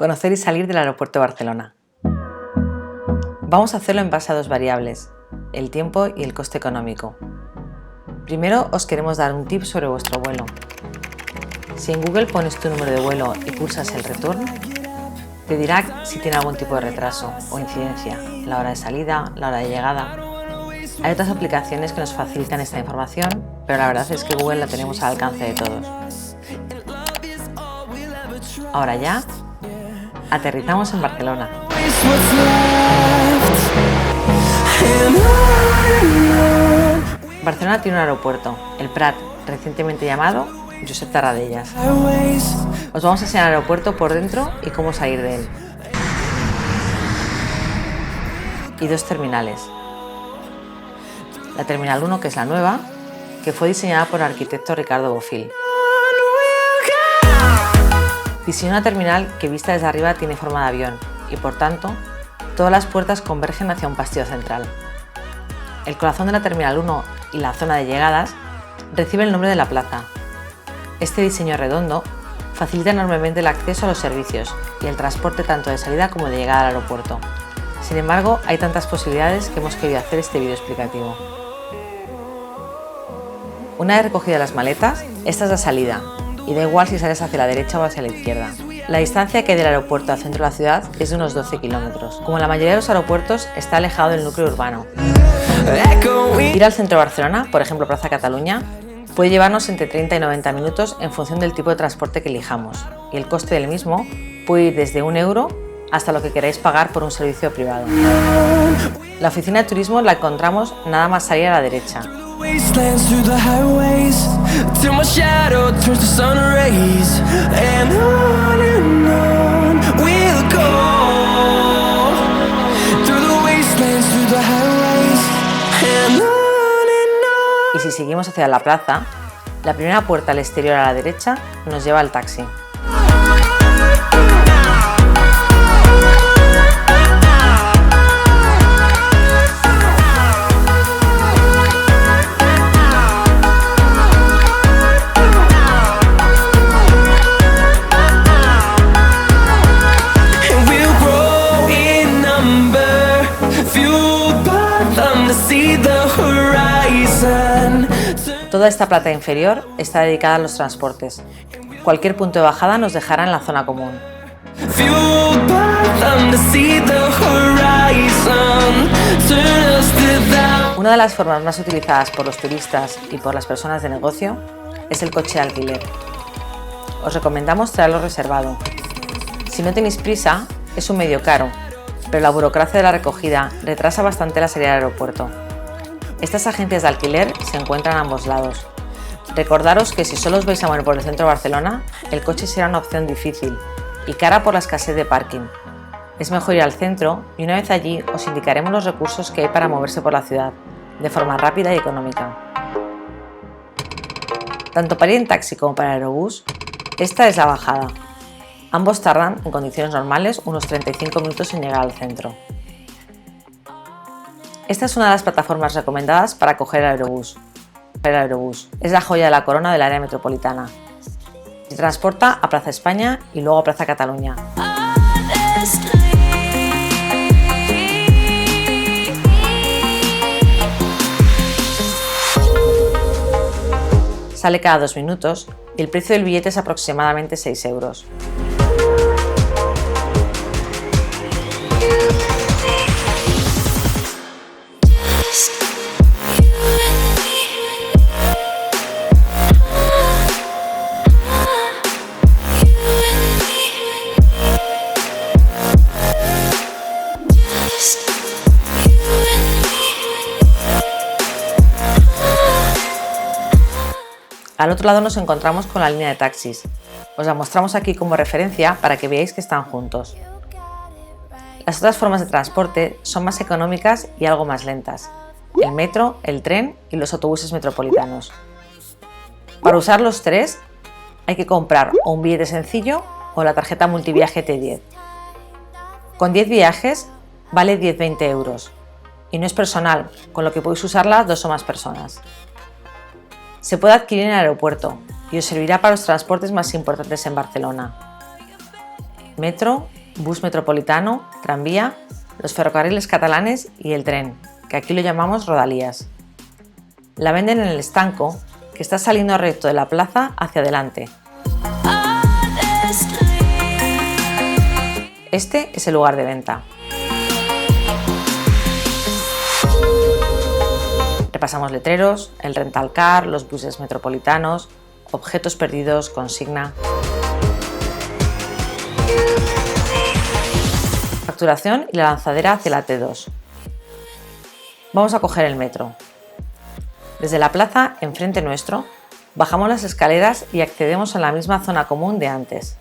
Conocer y salir del aeropuerto de Barcelona. Vamos a hacerlo en base a dos variables, el tiempo y el coste económico. Primero os queremos dar un tip sobre vuestro vuelo. Si en Google pones tu número de vuelo y pulsas el return, te dirá si tiene algún tipo de retraso o incidencia, la hora de salida, la hora de llegada. Hay otras aplicaciones que nos facilitan esta información, pero la verdad es que Google la tenemos al alcance de todos. Ahora ya, aterrizamos en Barcelona. Barcelona tiene un aeropuerto, el Prat, recientemente llamado Josep Tarradellas. Os vamos a enseñar el aeropuerto por dentro y cómo salir de él. Y dos terminales. La Terminal 1, que es la nueva, que fue diseñada por el arquitecto Ricardo Bofill. Diseñó una terminal que vista desde arriba tiene forma de avión y, por tanto, todas las puertas convergen hacia un pastillo central. El corazón de la Terminal 1 y la zona de llegadas recibe el nombre de la plaza. Este diseño redondo facilita enormemente el acceso a los servicios y el transporte tanto de salida como de llegada al aeropuerto. Sin embargo, hay tantas posibilidades que hemos querido hacer este vídeo explicativo. Una vez recogidas las maletas, esta es la salida, y da igual si sales hacia la derecha o hacia la izquierda. La distancia que hay del aeropuerto al centro de la ciudad es de unos 12 kilómetros. Como la mayoría de los aeropuertos, está alejado del núcleo urbano. Ir al centro de Barcelona, por ejemplo Plaza Cataluña, puede llevarnos entre 30 y 90 minutos en función del tipo de transporte que elijamos, y el coste del mismo puede ir desde 1 euro hasta lo que queráis pagar por un servicio privado. La oficina de turismo la encontramos nada más salir a la derecha. Y si seguimos hacia la plaza, la primera puerta al exterior a la derecha nos lleva al taxi. Toda esta planta inferior está dedicada a los transportes. Cualquier punto de bajada nos dejará en la zona común. Una de las formas más utilizadas por los turistas y por las personas de negocio es el coche de alquiler. Os recomendamos traerlo reservado. Si no tenéis prisa, es un medio caro, pero la burocracia de la recogida retrasa bastante la salida del aeropuerto. Estas agencias de alquiler se encuentran a ambos lados. Recordaros que si solo os vais a mover por el centro de Barcelona, el coche será una opción difícil y cara por la escasez de parking. Es mejor ir al centro y una vez allí os indicaremos los recursos que hay para moverse por la ciudad, de forma rápida y económica. Tanto para ir en taxi como para aerobús, esta es la bajada. Ambos tardan, en condiciones normales, unos 35 minutos en llegar al centro. Esta es una de las plataformas recomendadas para coger el aerobús. Es la joya de la corona del área metropolitana. Se transporta a Plaza España y luego a Plaza Cataluña. Sale cada 2 minutos y el precio del billete es aproximadamente 6 euros. Al otro lado nos encontramos con la línea de taxis. Os la mostramos aquí como referencia para que veáis que están juntos. Las otras formas de transporte son más económicas y algo más lentas. El metro, el tren y los autobuses metropolitanos. Para usar los tres hay que comprar o un billete sencillo o la tarjeta multiviaje T10. Con 10 viajes vale 10-20 euros y no es personal, con lo que podéis usarla 2 o más personas. Se puede adquirir en el aeropuerto y os servirá para los transportes más importantes en Barcelona. metro, bus metropolitano, tranvía, los ferrocarriles catalanes y el tren, que aquí lo llamamos rodalías. La venden en el estanco, que está saliendo recto de la plaza hacia adelante. Este es el lugar de venta. Repasamos letreros, el rental car, los buses metropolitanos, objetos perdidos, consigna. Facturación y la lanzadera hacia la T2. Vamos a coger el metro. Desde la plaza, enfrente nuestro, bajamos las escaleras y accedemos a la misma zona común de antes.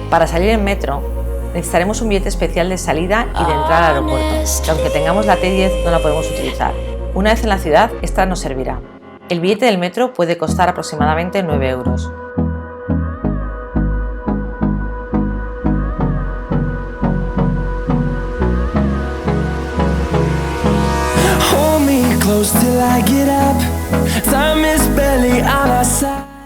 Para salir en metro, necesitaremos un billete especial de salida y de entrada al aeropuerto, que aunque tengamos la T10 no la podemos utilizar. Una vez en la ciudad, esta nos servirá. El billete del metro puede costar aproximadamente 9 euros.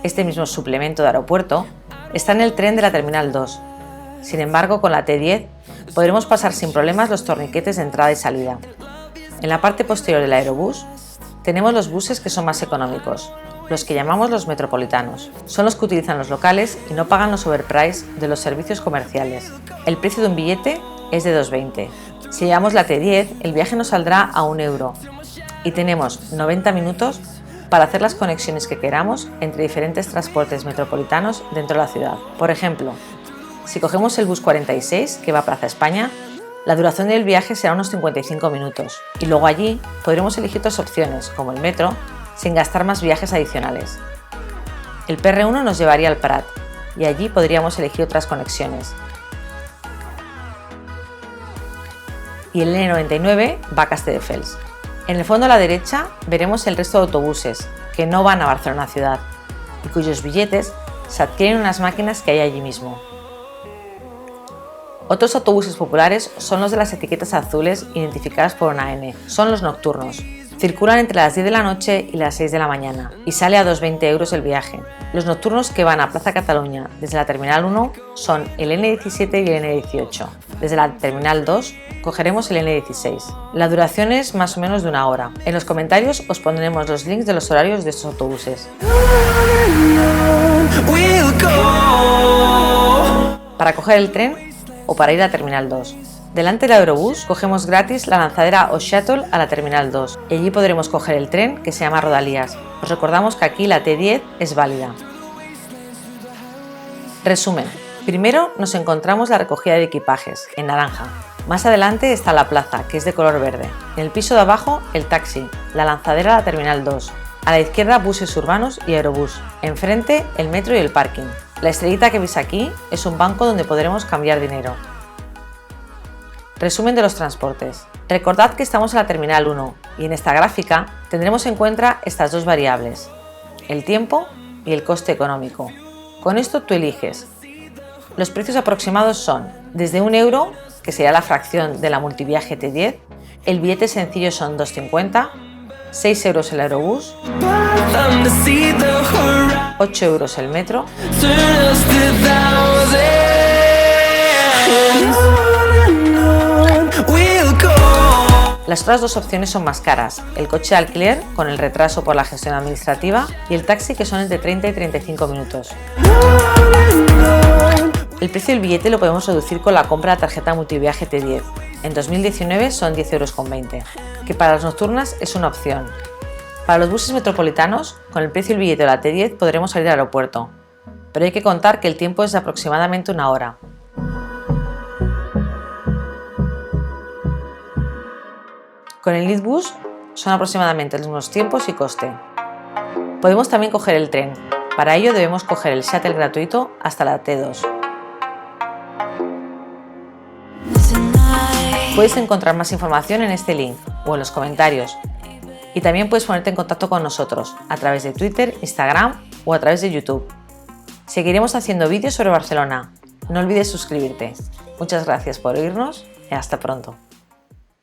Este mismo suplemento de aeropuerto está en el tren de la Terminal 2. Sin embargo, con la T10 podremos pasar sin problemas los torniquetes de entrada y salida. En la parte posterior del aerobús tenemos los buses que son más económicos, los que llamamos los metropolitanos. Son los que utilizan los locales y no pagan los overprice de los servicios comerciales. El precio de un billete es de 2,20. Si llevamos la T10, el viaje nos saldrá a 1 euro y tenemos 90 minutos para hacer las conexiones que queramos entre diferentes transportes metropolitanos dentro de la ciudad. Por ejemplo, si cogemos el bus 46, que va a Plaza España, la duración del viaje será unos 55 minutos y luego allí podremos elegir otras opciones, como el metro, sin gastar más viajes adicionales. El PR1 nos llevaría al Prat y allí podríamos elegir otras conexiones. Y el N99 va a Castelldefels. En el fondo a la derecha veremos el resto de autobuses que no van a Barcelona ciudad y cuyos billetes se adquieren en unas máquinas que hay allí mismo. Otros autobuses populares son los de las etiquetas azules identificadas por una N. Son los nocturnos. Circulan entre las 10 de la noche y las 6 de la mañana y sale a 2,20 euros el viaje. Los nocturnos que van a Plaza Cataluña desde la Terminal 1 son el N17 y el N18. Desde la Terminal 2 cogeremos el N16. La duración es más o menos de 1 hora. En los comentarios os pondremos los links de los horarios de estos autobuses. Para coger el tren o para ir a Terminal 2. Delante del Aerobús cogemos gratis la lanzadera o shuttle a la Terminal 2 y allí podremos coger el tren que se llama Rodalías. Os recordamos que aquí la T10 es válida. Resumen. Primero nos encontramos la recogida de equipajes, en naranja. Más adelante está la plaza, que es de color verde. En el piso de abajo, el taxi, la lanzadera a la Terminal 2. A la izquierda, buses urbanos y aerobús. Enfrente, el metro y el parking. La estrellita que veis aquí es un banco donde podremos cambiar dinero. Resumen de los transportes. Recordad que estamos en la Terminal 1 y en esta gráfica tendremos en cuenta estas dos variables, el tiempo y el coste económico. Con esto tú eliges. Los precios aproximados son desde 1 euro, que sería la fracción de la multiviaje T10, el billete sencillo son 2,50, 6 euros el aerobús, 8 euros el metro, las otras dos opciones son más caras, el coche de alquiler con el retraso por la gestión administrativa y el taxi que son entre 30 y 35 minutos. El precio del billete lo podemos reducir con la compra de la tarjeta multiviaje T10. En 2019 son 10,20 euros, que para las nocturnas es una opción. Para los buses metropolitanos, con el precio del billete de la T10 podremos salir al aeropuerto, pero hay que contar que el tiempo es de aproximadamente 1 hora. Con el Litbus son aproximadamente los mismos tiempos y coste. Podemos también coger el tren. Para ello debemos coger el shuttle gratuito hasta la T2. Puedes encontrar más información en este link o en los comentarios. Y también puedes ponerte en contacto con nosotros a través de Twitter, Instagram o a través de YouTube. Seguiremos haciendo vídeos sobre Barcelona. No olvides suscribirte. Muchas gracias por oírnos y hasta pronto.